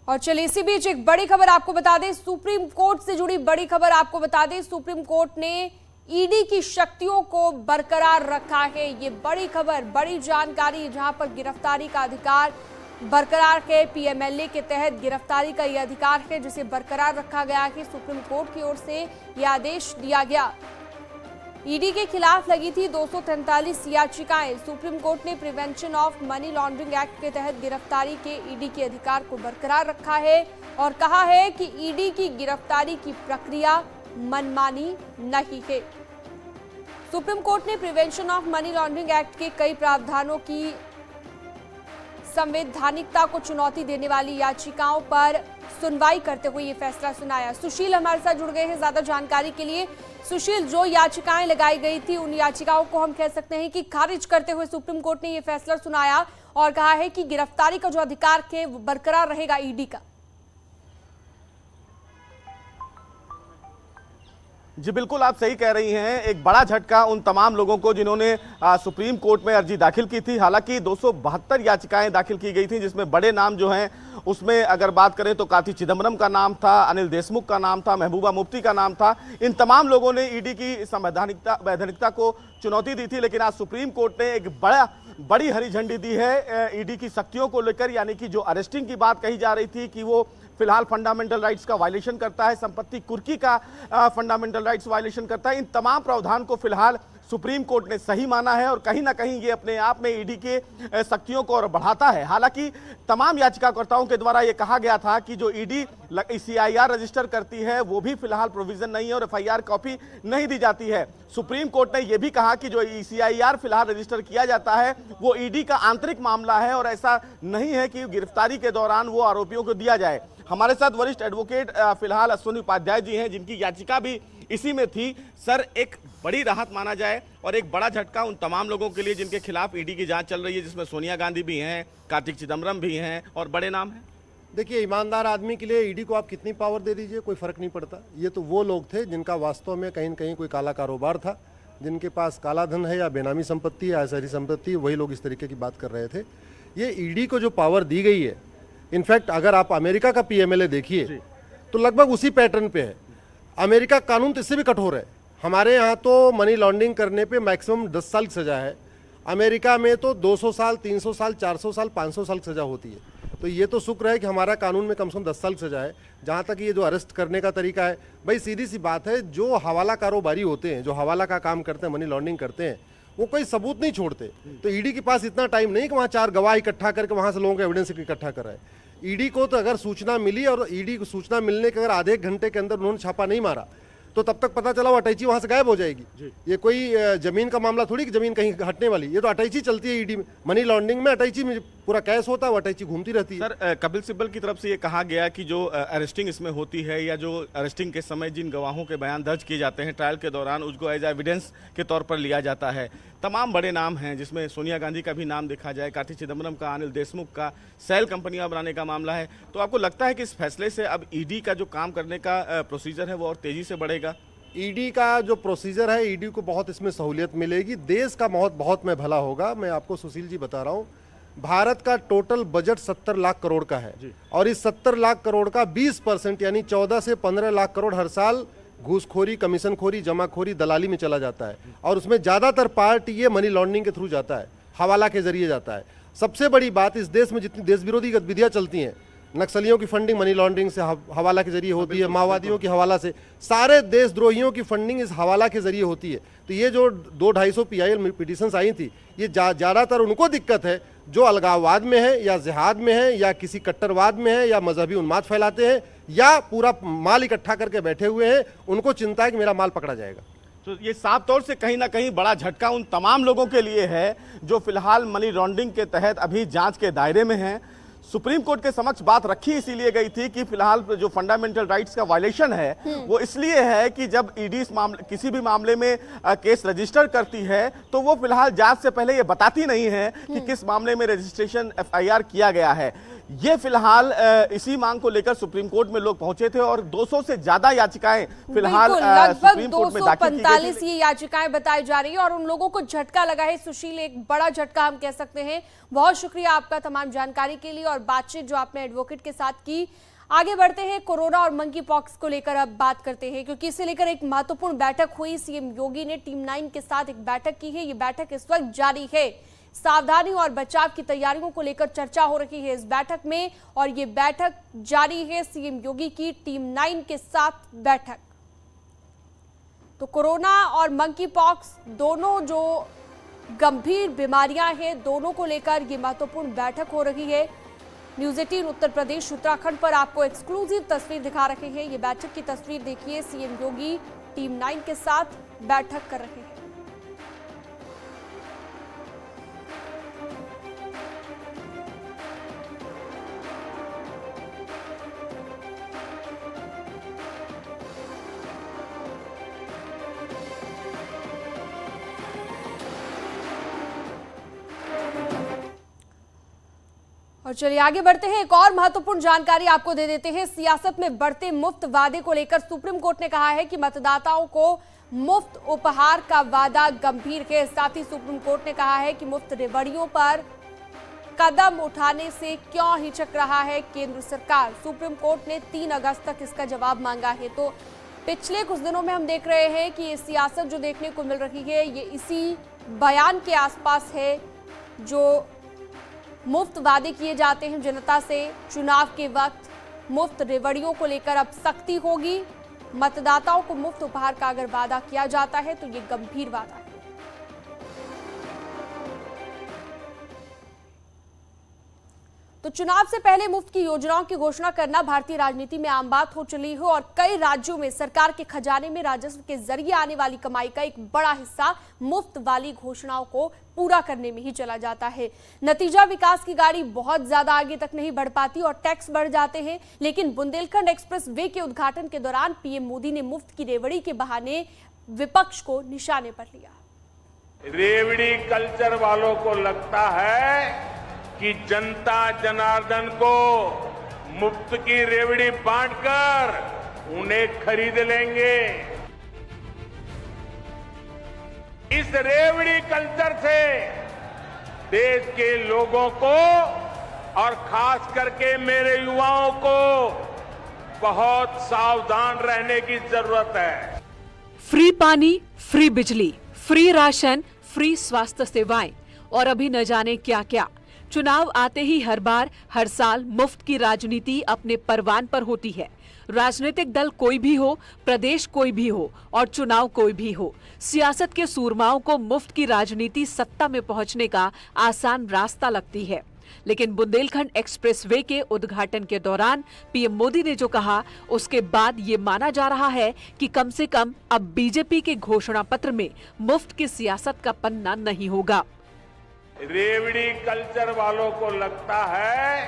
और चलिए इसी बीच एक बड़ी खबर आपको बता दें, सुप्रीम कोर्ट से जुड़ी बड़ी खबर आपको बता दें। सुप्रीम कोर्ट ने ईडी की शक्तियों को बरकरार रखा है। ये बड़ी खबर, बड़ी जानकारी, जहां पर गिरफ्तारी का अधिकार बरकरार है। पीएमएलए के तहत गिरफ्तारी का यह अधिकार है जिसे बरकरार रखा गया है। सुप्रीम कोर्ट की ओर से यह आदेश दिया गया। ईडी के खिलाफ लगी थी 243 याचिकाएं। सुप्रीम कोर्ट ने prevention of money laundering act के तहत गिरफ्तारी के ईडी के अधिकार को बरकरार रखा है और कहा है कि ईडी की गिरफ्तारी की प्रक्रिया मनमानी नहीं है। सुप्रीम कोर्ट ने prevention of money laundering act के कई प्रावधानों की संवैधानिकता को चुनौती देने वाली याचिकाओं पर सुनवाई करते हुए ये फैसला सुनाया। सुशील हमारे साथ जुड़ गए हैं ज्यादा जानकारी के लिए। सुशील, जो याचिकाएं लगाई गई थी उन याचिकाओं को हम कह सकते हैं कि खारिज करते हुए सुप्रीम कोर्ट ने ये फैसला सुनाया और कहा है कि गिरफ्तारी का जो अधिकार है वो बरकरार रहेगा ईडी का। जी बिल्कुल, आप सही कह रही हैं। एक बड़ा झटका उन तमाम लोगों को जिन्होंने सुप्रीम कोर्ट में अर्जी दाखिल की थी। हालांकि 272 याचिकाएं दाखिल की गई थी, जिसमें बड़े नाम जो हैं उसमें अगर बात करें तो कार्ति चिदम्बरम का नाम था, अनिल देशमुख का नाम था, महबूबा मुफ्ती का नाम था। इन तमाम लोगों ने ईडी की वैधानिकता को चुनौती दी थी। लेकिन आज सुप्रीम कोर्ट ने एक बड़ी हरी झंडी दी है ईडी की शक्तियों को लेकर। यानी कि जो अरेस्टिंग की बात कही जा रही थी कि वो फिलहाल फंडामेंटल राइट्स का वायलेशन करता है, संपत्ति कुर्की का फंडामेंटल राइट्स वायलेशन करता है, इन तमाम प्रावधान को फिलहाल सुप्रीम कोर्ट ने सही माना है और कहीं ना कहीं ये अपने आप में ईडी के शक्तियों को और बढ़ाता है। हालांकि तमाम याचिकाकर्ताओं के द्वारा ये कहा गया था कि जो ईडी सीआईआर रजिस्टर करती है वो भी फिलहाल प्रोविजन नहीं है और एफआईआर कॉपी नहीं दी जाती है। सुप्रीम कोर्ट ने यह भी कहा कि जो सीआईआर फिलहाल रजिस्टर किया जाता है वो ईडी का आंतरिक मामला है और ऐसा नहीं है कि गिरफ्तारी के दौरान वो आरोपियों को दिया जाए। हमारे साथ वरिष्ठ एडवोकेट फिलहाल अश्विनी उपाध्याय जी हैं, जिनकी याचिका भी इसी में थी। सर, एक बड़ी राहत माना जाए और एक बड़ा झटका उन तमाम लोगों के लिए जिनके खिलाफ ईडी की जांच चल रही है, जिसमें सोनिया गांधी भी हैं, कार्ति चिदम्बरम भी हैं और बड़े नाम हैं। देखिए, ईमानदार आदमी के लिए ईडी को आप कितनी पावर दे दीजिए कोई फर्क नहीं पड़ता। ये तो वो लोग थे जिनका वास्तव में कहीं न कहीं कोई काला कारोबार था, जिनके पास काला धन है या बेनामी संपत्ति या ऐसी संपत्ति, वही लोग इस तरीके की बात कर रहे थे। ये ईडी को जो पावर दी गई है, इनफैक्ट अगर आप अमेरिका का पीएमएलए देखिए तो लगभग उसी पैटर्न पे है। अमेरिका कानून तो इससे भी कठोर है। हमारे यहाँ तो मनी लॉन्ड्रिंग करने पे मैक्सिमम 10 साल की सजा है, अमेरिका में तो 200 साल, 300 साल, 400 साल, 500 साल की सजा होती है। तो ये तो शुक्र है कि हमारा कानून में कम से कम 10 साल की सजा है। जहाँ तक ये जो अरेस्ट करने का तरीका है, भाई सीधी सी बात है, जो हवाला कारोबारी होते हैं, जो हवाला का काम करते हैं, मनी लॉन्ड्रिंग करते हैं, वो कोई सबूत नहीं छोड़ते। तो ईडी के पास इतना टाइम नहीं कि वहाँ 4 गवाह इकट्ठा करके वहाँ से लोगों का एविडेंस इकट्ठा कर रहा है। ईडी को तो अगर सूचना मिली और ईडी को सूचना मिलने के अगर आधे एक घंटे के अंदर उन्होंने छापा नहीं मारा तो तब तक पता चला वो अटैची वहां से गायब हो जाएगी। ये कोई जमीन का मामला थोड़ी कि जमीन कहीं हटने वाली, ये तो अटैची चलती है ईडी में। मनी लॉन्ड्रिंग में अटैची में पूरा कैश होता है, वो अटैची घूमती रहती है। सर, कपिल सिब्बल की तरफ से ये कहा गया कि जो अरेस्टिंग इसमें होती है या जो अरेस्टिंग के समय जिन गवाहों के बयान दर्ज किए जाते हैं ट्रायल के दौरान, उसको एज एविडेंस के तौर पर लिया जाता है। तमाम बड़े नाम हैं, जिसमें सोनिया गांधी का भी नाम देखा जाए, कार्ति चिदम्बरम का, अनिल देशमुख का, सेल कंपनियां बनाने का मामला है। तो आपको लगता है कि इस फैसले से अब ईडी का जो काम करने का प्रोसीजर है वो और तेजी से बढ़ेगा? ईडी का जो प्रोसीजर है, ईडी को बहुत इसमें सहूलियत मिलेगी, देश का बहुत में भला होगा। मैं आपको सुशील जी बता रहा हूँ, भारत का टोटल बजट 70 लाख करोड़ का है और इस 70 लाख करोड़ का 20% यानी 14 से 15 लाख करोड़ हर साल घूसखोरी, कमीशनखोरी, जमाखोरी, दलाली में चला जाता है और उसमें ज़्यादातर पार्ट ये मनी लॉन्ड्रिंग के थ्रू जाता है, हवाला के जरिए जाता है। सबसे बड़ी बात, इस देश में जितनी देश विरोधी गतिविधियाँ चलती हैं, नक्सलियों की फंडिंग मनी लॉन्ड्रिंग से, हवाला के जरिए होती है, माओवादियों की हवाला से, सारे देशद्रोहियों की फंडिंग इस हवाला के जरिए होती है। तो ये जो 200-250 पीआईएल पिटीशंस आई थी, ये ज़्यादातर उनको दिक्कत है जो अलगाववाद में है या जिहाद में है या किसी कट्टरवाद में है या मजहबी उन्माद फैलाते हैं या पूरा माल इकट्ठा करके बैठे हुए हैं। उनको चिंता है कि मेरा माल पकड़ा जाएगा। तो ये साफ तौर से कहीं ना कहीं बड़ा झटका उन तमाम लोगों के लिए है जो फिलहाल मनी लॉन्ड्रिंग के तहत अभी जांच के दायरे में हैं। सुप्रीम कोर्ट के समक्ष बात रखी इसीलिए गई थी कि फिलहाल जो फंडामेंटल राइट्स का वायलेशन है वो इसलिए है कि जब ईडी किसी भी मामले में केस रजिस्टर करती है तो वो फिलहाल जांच से पहले ये बताती नहीं है कि किस मामले में रजिस्ट्रेशन एफआईआर किया गया है। ये फिलहाल इसी मांग को लेकर सुप्रीम कोर्ट में लोग पहुंचे थे और 200 से ज्यादा याचिकाएं फिलहाल सुप्रीम कोर्ट में दाखिल की गई थी। 245 ये याचिकाएं बताई जा रही है और उन लोगों को झटका लगा है। सुशील, एक बड़ा झटका हम कह सकते हैं। बहुत शुक्रिया आपका तमाम जानकारी के लिए और बातचीत जो आपने एडवोकेट के साथ की। आगे बढ़ते हैं, कोरोना और मंकी पॉक्स को लेकर अब बात करते हैं, क्योंकि इसे लेकर एक महत्वपूर्ण बैठक हुई। सीएम योगी ने टीम 9 के साथ एक बैठक की है। ये बैठक इस वक्त जारी है। सावधानी और बचाव की तैयारियों को लेकर चर्चा हो रही है इस बैठक में, और ये बैठक जारी है सीएम योगी की टीम 9 के साथ बैठक। तो कोरोना और मंकी पॉक्स दोनों जो गंभीर बीमारियां हैं, दोनों को लेकर ये महत्वपूर्ण बैठक हो रही है। न्यूज़ 18 उत्तर प्रदेश उत्तराखंड पर आपको एक्सक्लूसिव तस्वीर दिखा रहे हैं। ये बैठक की तस्वीर देखिए। सीएम योगी टीम 9 के साथ बैठक कर रहे हैं। और चलिए आगे बढ़ते हैं, एक और महत्वपूर्ण जानकारी आपको दे देते हैं। सियासत में बढ़ते मुफ्त वादे को लेकर सुप्रीम कोर्ट ने कहा है कि मतदाताओं को मुफ्त उपहार का वादा गंभीर है। साथ ही सुप्रीम कोर्ट ने कहा है कि मुफ्त रेवड़ियों पर कदम उठाने से क्यों हिचक रहा है केंद्र सरकार। सुप्रीम कोर्ट ने 3 अगस्त तक इसका जवाब मांगा है। तो पिछले कुछ दिनों में हम देख रहे हैं कि ये सियासत जो देखने को मिल रही है ये इसी बयान के आसपास है, जो मुफ्त वादे किए जाते हैं जनता से। चुनाव के वक्त मुफ्त रेवड़ियों को लेकर अब सख्ती होगी। मतदाताओं को मुफ्त उपहार का अगर वादा किया जाता है तो ये गंभीर वादा है। तो चुनाव से पहले मुफ्त की योजनाओं की घोषणा करना भारतीय राजनीति में आम बात हो चली है और कई राज्यों में सरकार के खजाने में राजस्व के जरिए आने वाली कमाई का एक बड़ा हिस्सा मुफ्त वाली घोषणाओं को पूरा करने में ही चला जाता है। नतीजा, विकास की गाड़ी बहुत ज्यादा आगे तक नहीं बढ़ पाती और टैक्स बढ़ जाते हैं। लेकिन बुंदेलखंड एक्सप्रेस वे के उद्घाटन के दौरान पीएम मोदी ने मुफ्त की रेवड़ी के बहाने विपक्ष को निशाने पर लिया। रेवड़ी कल्चर वालों को लगता है कि जनता जनार्दन को मुफ्त की रेवड़ी बांटकर उन्हें खरीद लेंगे। इस रेवड़ी कल्चर से देश के लोगों को और खास करके मेरे युवाओं को बहुत सावधान रहने की जरूरत है। फ्री पानी, फ्री बिजली, फ्री राशन, फ्री स्वास्थ्य सेवाएं और अभी न जाने क्या क्या। चुनाव आते ही हर बार हर साल मुफ्त की राजनीति अपने परवान पर होती है। राजनीतिक दल कोई भी हो, प्रदेश कोई भी हो और चुनाव कोई भी हो, सियासत के सूरमाओं को मुफ्त की राजनीति सत्ता में पहुंचने का आसान रास्ता लगती है। लेकिन बुंदेलखंड एक्सप्रेसवे के उद्घाटन के दौरान पीएम मोदी ने जो कहा, उसके बाद ये माना जा रहा है कि कम से कम अब बीजेपी के घोषणा पत्र में मुफ्त की सियासत का पन्ना नहीं होगा। रेवड़ी कल्चर वालों को लगता है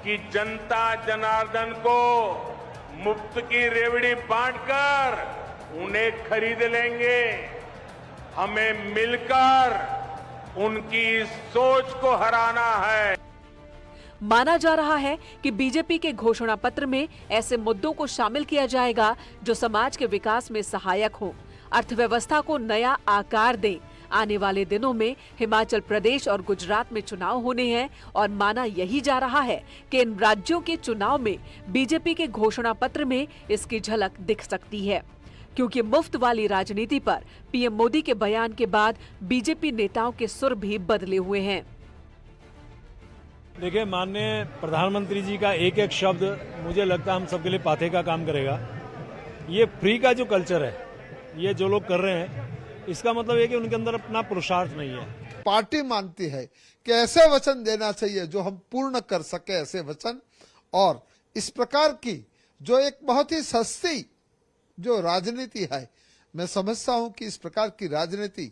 कि जनता जनार्दन को मुफ्त की रेवड़ी बांटकर उन्हें खरीद लेंगे। हमें मिलकर उनकी सोच को हराना है। माना जा रहा है कि बीजेपी के घोषणा पत्र में ऐसे मुद्दों को शामिल किया जाएगा जो समाज के विकास में सहायक हो, अर्थव्यवस्था को नया आकार दें। आने वाले दिनों में हिमाचल प्रदेश और गुजरात में चुनाव होने हैं और माना यही जा रहा है कि इन राज्यों के चुनाव में बीजेपी के घोषणा पत्र में इसकी झलक दिख सकती है, क्योंकि मुफ्त वाली राजनीति पर पीएम मोदी के बयान के बाद बीजेपी नेताओं के सुर भी बदले हुए हैं। देखिए, माननीय प्रधानमंत्री जी का एक एक शब्द मुझे लगता है हम सबके लिए पाथे का काम करेगा। ये फ्री का जो कल्चर है, ये जो लोग कर रहे हैं, इसका मतलब है कि उनके अंदर अपना पुरुषार्थ नहीं है। पार्टी मानती है कि ऐसे वचन देना चाहिए जो हम पूर्ण कर सके, ऐसे वचन। और इस प्रकार की जो एक बहुत ही सस्ती जो राजनीति है, मैं समझता हूं कि इस प्रकार की राजनीति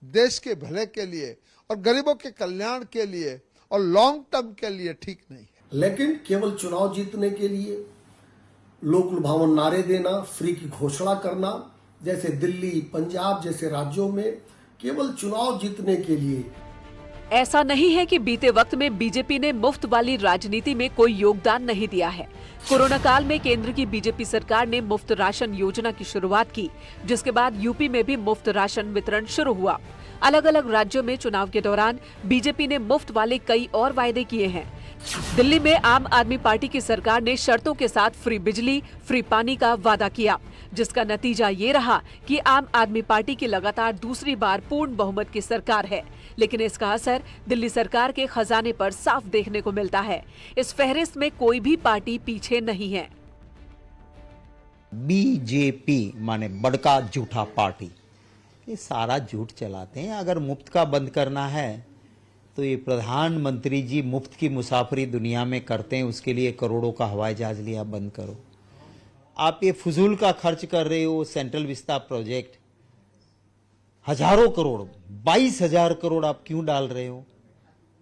देश के भले के लिए और गरीबों के कल्याण के लिए और लॉन्ग टर्म के लिए ठीक नहीं है। लेकिन केवल चुनाव जीतने के लिए लोक लुभावन नारे देना, फ्री की घोषणा करना, जैसे दिल्ली, पंजाब जैसे राज्यों में केवल चुनाव जीतने के लिए ऐसा नहीं है कि बीते वक्त में बीजेपी ने मुफ्त वाली राजनीति में कोई योगदान नहीं दिया है। कोरोना काल में केंद्र की बीजेपी सरकार ने मुफ्त राशन योजना की शुरुआत की, जिसके बाद यूपी में भी मुफ्त राशन वितरण शुरू हुआ। अलग अलग राज्यों में चुनाव के दौरान बीजेपी ने मुफ्त वाले कई और वायदे किए हैं। दिल्ली में आम आदमी पार्टी की सरकार ने शर्तों के साथ फ्री बिजली, फ्री पानी का वादा किया, जिसका नतीजा ये रहा कि आम आदमी पार्टी की लगातार दूसरी बार पूर्ण बहुमत की सरकार है। लेकिन इसका असर दिल्ली सरकार के खजाने पर साफ देखने को मिलता है। इस फहरिस्त में कोई भी पार्टी पीछे नहीं है। बीजेपी माने बड़का झूठा पार्टी, ये सारा झूठ चलाते हैं। अगर मुफ्त का बंद करना है तो ये प्रधानमंत्री जी मुफ्त की मुसाफरी दुनिया में करते हैं, उसके लिए करोड़ों का हवाई जहाज लिया, बंद करो। आप ये फजूल का खर्च कर रहे हो। सेंट्रल विस्ता प्रोजेक्ट हजारों करोड़, 22,000 करोड़ आप क्यों डाल रहे हो?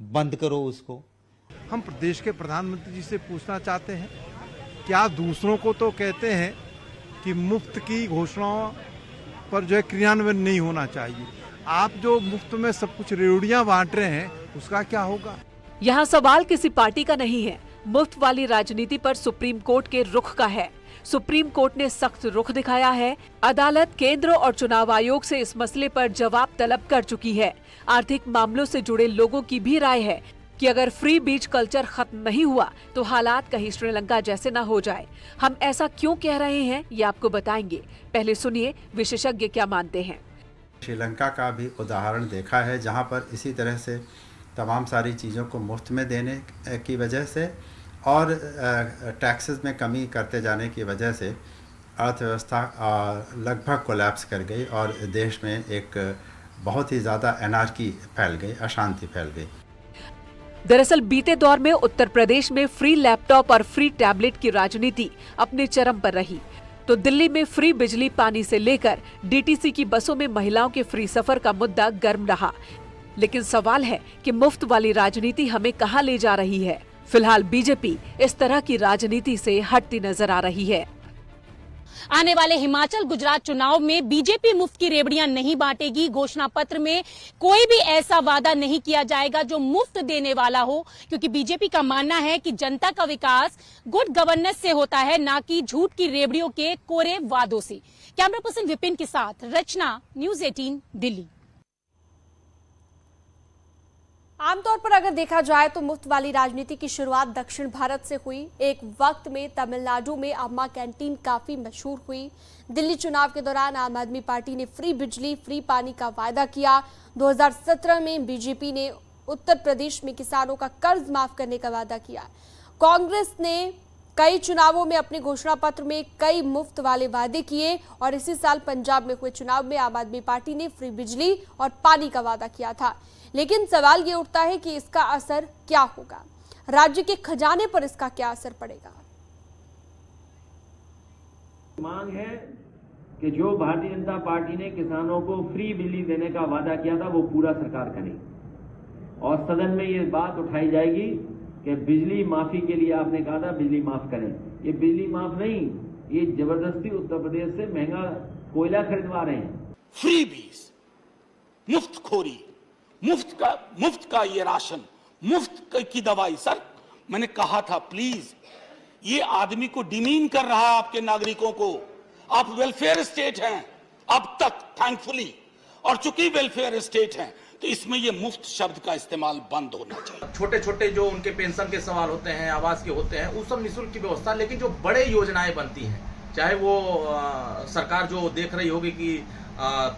बंद करो उसको। हम प्रदेश के प्रधानमंत्री जी से पूछना चाहते हैं, क्या दूसरों को तो कहते हैं कि मुफ्त की घोषणाओं पर जो है क्रियान्वयन नहीं होना चाहिए, आप जो मुफ्त में सब कुछ रेवड़ियां बांट रहे हैं उसका क्या होगा? यहाँ सवाल किसी पार्टी का नहीं है, मुफ्त वाली राजनीति पर सुप्रीम कोर्ट के रुख का है। सुप्रीम कोर्ट ने सख्त रुख दिखाया है। अदालत केंद्र और चुनाव आयोग से इस मसले पर जवाब तलब कर चुकी है। आर्थिक मामलों से जुड़े लोगों की भी राय है कि अगर फ्री बीच कल्चर खत्म नहीं हुआ तो हालात कहीं श्रीलंका जैसे न हो जाए। हम ऐसा क्यों कह रहे हैं ये आपको बताएंगे, पहले सुनिए विशेषज्ञ क्या मानते हैं। श्रीलंका का भी उदाहरण देखा है, जहां पर इसी तरह से तमाम सारी चीज़ों को मुफ्त में देने की वजह से और टैक्सेस में कमी करते जाने की वजह से अर्थव्यवस्था लगभग कोलैप्स कर गई और देश में एक बहुत ही ज़्यादा एनार्की फैल गई, अशांति फैल गई। दरअसल बीते दौर में उत्तर प्रदेश में फ्री लैपटॉप और फ्री टैबलेट की राजनीति अपने चरम पर रही, तो दिल्ली में फ्री बिजली पानी से लेकर डीटीसी की बसों में महिलाओं के फ्री सफर का मुद्दा गर्म रहा। लेकिन सवाल है कि मुफ्त वाली राजनीति हमें कहां ले जा रही है। फिलहाल बीजेपी इस तरह की राजनीति से हटती नजर आ रही है। आने वाले हिमाचल गुजरात चुनाव में बीजेपी मुफ्त की रेवड़ियां नहीं बांटेगी। घोषणा पत्र में कोई भी ऐसा वादा नहीं किया जाएगा जो मुफ्त देने वाला हो, क्योंकि बीजेपी का मानना है कि जनता का विकास गुड गवर्नेंस से होता है, ना कि झूठ की रेवड़ियों के कोरे वादों से। कैमरा पर्सन विपिन के साथ रचना, न्यूज़ 18 दिल्ली। आमतौर पर अगर देखा जाए तो मुफ्त वाली राजनीति की शुरुआत दक्षिण भारत से हुई। एक वक्त में तमिलनाडु में अम्मा कैंटीन काफी मशहूर हुई। दिल्ली चुनाव के दौरान आम आदमी पार्टी ने फ्री बिजली, फ्री पानी का वायदा किया। 2017 में बीजेपी ने उत्तर प्रदेश में किसानों का कर्ज माफ करने का वादा किया। कांग्रेस ने कई चुनावों में अपने घोषणा पत्र में कई मुफ्त वाले वादे किए और इसी साल पंजाब में हुए चुनाव में आम आदमी पार्टी ने फ्री बिजली और पानी का वादा किया था। लेकिन सवाल ये उठता है कि इसका असर क्या होगा, राज्य के खजाने पर इसका क्या असर पड़ेगा। मांग है कि जो भारतीय जनता पार्टी ने किसानों को फ्री बिजली देने का वादा किया था वो पूरा सरकार करे और सदन में ये बात उठाई जाएगी कि बिजली माफी के लिए आपने कहा था बिजली माफ करें। ये बिजली माफ नहीं, ये जबरदस्ती उत्तर प्रदेश से महंगा कोयला खरीदवा रहे हैं। फ्री बीज, मुफ्तखोरी, मुफ्त का ये राशन, मुफ्त की दवाई। सर मैंने कहा था प्लीज, ये आदमी को डिमीन कर रहा है आपके नागरिकों को। आप वेलफेयर स्टेट हैं अब तक थैंकफुली, और चूंकि वेलफेयर स्टेट हैं तो इसमें ये मुफ्त शब्द का इस्तेमाल बंद होना चाहिए। छोटे छोटे जो उनके पेंशन के सवाल होते हैं, आवास के होते हैं, उस सब निःशुल्क की व्यवस्था, लेकिन जो बड़े योजनाएं बनती हैं, चाहे वो सरकार जो देख रही होगी कि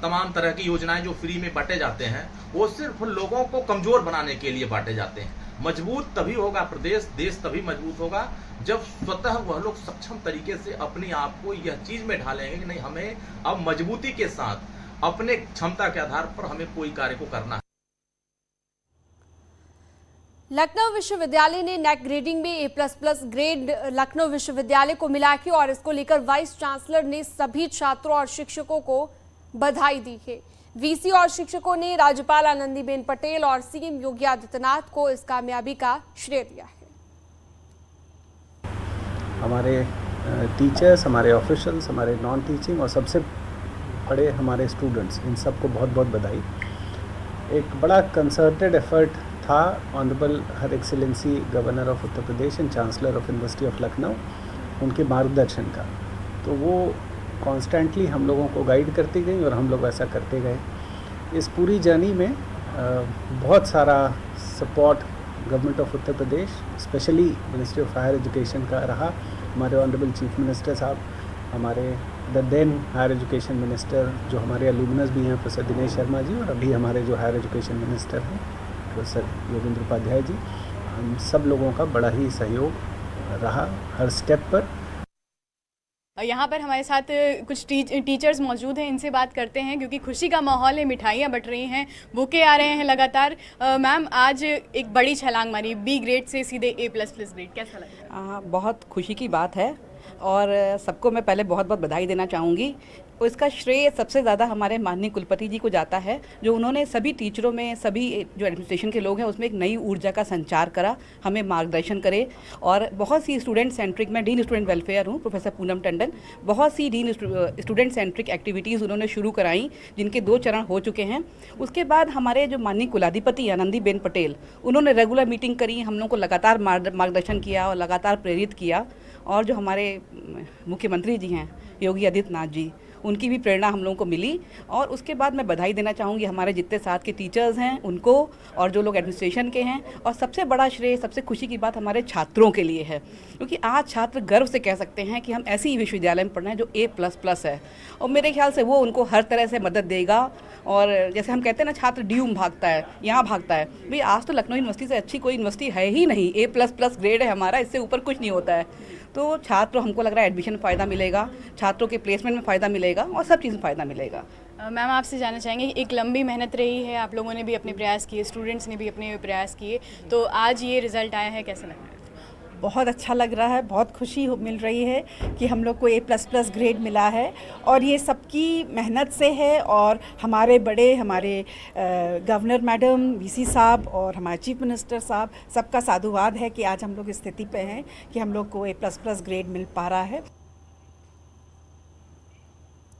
तमाम तरह की योजनाएं जो फ्री में बांटे जाते हैं वो सिर्फ लोगों को कमजोर बनाने के लिए बांटे जाते हैं। मजबूत तभी होगा प्रदेश, देश तभी मजबूत होगा जब स्वतः वह लोग सक्षम तरीके से अपने आप को यह चीज में ढालेंगे कि नहीं, हमें अब मजबूती के साथ अपने क्षमता के आधार पर हमें कोई कार्य को करना है। लखनऊ विश्वविद्यालय ने नेक ग्रेडिंग में A++ ग्रेड लखनऊ विश्वविद्यालय को मिला है और इसको लेकर वाइस चांसलर ने सभी छात्रों और शिक्षकों को बधाई दी है। वीसी और शिक्षकों ने राज्यपाल आनंदीबेन पटेल और सीएम योगी आदित्यनाथ को इस कामयाबी का श्रेय दिया है। हमारे टीचर्स, हमारे ऑफिशियल्स, हमारे नॉन टीचिंग और सबसे बड़े हमारे स्टूडेंट्स, इन सबको बहुत बहुत बधाई। एक बड़ा कंसर्टेड एफर्ट था honourable her excellency governor of Uttar Pradesh and chancellor of university of Lucknow, उनके मार्गदर्शन का। तो वो कॉन्स्टेंटली हम लोगों को गाइड करती गई और हम लोग ऐसा करते गए। इस पूरी जर्नी में बहुत सारा support government of Uttar Pradesh, specially ministry of higher education का रहा। हमारे ऑनरेबल चीफ मिनिस्टर साहब, हमारे the then higher education minister जो हमारे अलुमनस भी हैं प्रोफेसर दिनेश शर्मा जी, और अभी हमारे जो हायर एजुकेशन मिनिस्टर हैं प्रोफेसर योगेंद्र उपाध्याय जी, हम सब लोगों का बड़ा ही सहयोग रहा हर स्टेप पर। यहाँ पर हमारे साथ कुछ टीचर्स मौजूद हैं, इनसे बात करते हैं क्योंकि खुशी का माहौल है, मिठाइयाँ बट रही हैं, बुके आ रहे हैं लगातार। मैम, आज एक बड़ी छलांग मारी, बी ग्रेड से सीधे A++ ग्रेड, कैसा लगा? बहुत खुशी की बात है और सबको मैं पहले बहुत बहुत बधाई देना चाहूँगी। और इसका श्रेय सबसे ज़्यादा हमारे माननीय कुलपति जी को जाता है, जो उन्होंने सभी टीचरों में, सभी जो एडमिनिस्ट्रेशन के लोग हैं उसमें एक नई ऊर्जा का संचार करा, हमें मार्गदर्शन करे। और बहुत सी स्टूडेंट सेंट्रिक, मैं डीन स्टूडेंट वेलफेयर हूँ प्रोफेसर पूनम टंडन, बहुत सी डीन स्टूडेंट सेंट्रिक एक्टिविटीज़ उन्होंने शुरू कराई, जिनके 2 चरण हो चुके हैं। उसके बाद हमारे जो माननीय कुलाधिपति आनंदीबेन पटेल, उन्होंने रेगुलर मीटिंग करी, हम लोग को लगातार मार्गदर्शन किया और लगातार प्रेरित किया। और जो हमारे मुख्यमंत्री जी हैं योगी आदित्यनाथ जी, उनकी भी प्रेरणा हम लोगों को मिली। और उसके बाद मैं बधाई देना चाहूँगी हमारे जितने साथ के टीचर्स हैं उनको, और जो लोग एडमिनिस्ट्रेशन के हैं। और सबसे बड़ा श्रेय, सबसे खुशी की बात हमारे छात्रों के लिए है, क्योंकि आज छात्र गर्व से कह सकते हैं कि हम ऐसे ही विश्वविद्यालय में पढ़ रहे हैं जो A++ है। और मेरे ख्याल से वो उनको हर तरह से मदद देगा। और जैसे हम कहते हैं ना, छात्र ड्यूम भागता है, यहाँ भागता है, भाई आज तो लखनऊ यूनिवर्सिटी से अच्छी कोई यूनिवर्सिटी है ही नहीं। A++ ग्रेड है हमारा, इससे ऊपर कुछ नहीं होता है। तो छात्र, हमको लग रहा है एडमिशन में फ़ायदा मिलेगा, छात्रों के प्लेसमेंट में फ़ायदा मिलेगा और सब चीज़ में फ़ायदा मिलेगा। मैम, आपसे जानना चाहेंगे, एक लंबी मेहनत रही है, आप लोगों ने भी अपने प्रयास किए, स्टूडेंट्स ने भी अपने प्रयास किए, तो आज ये रिज़ल्ट आया है, कैसा लग रहा है? बहुत अच्छा लग रहा है, बहुत खुशी मिल रही है कि हम लोग को A++ ग्रेड मिला है। और ये सबकी मेहनत से है, और हमारे गवर्नर मैडम, VC साहब और हमारे चीफ मिनिस्टर साहब, सबका साधुवाद है कि आज हम लोग इस स्थिति पे हैं कि हम लोग को A++ ग्रेड मिल पा रहा है।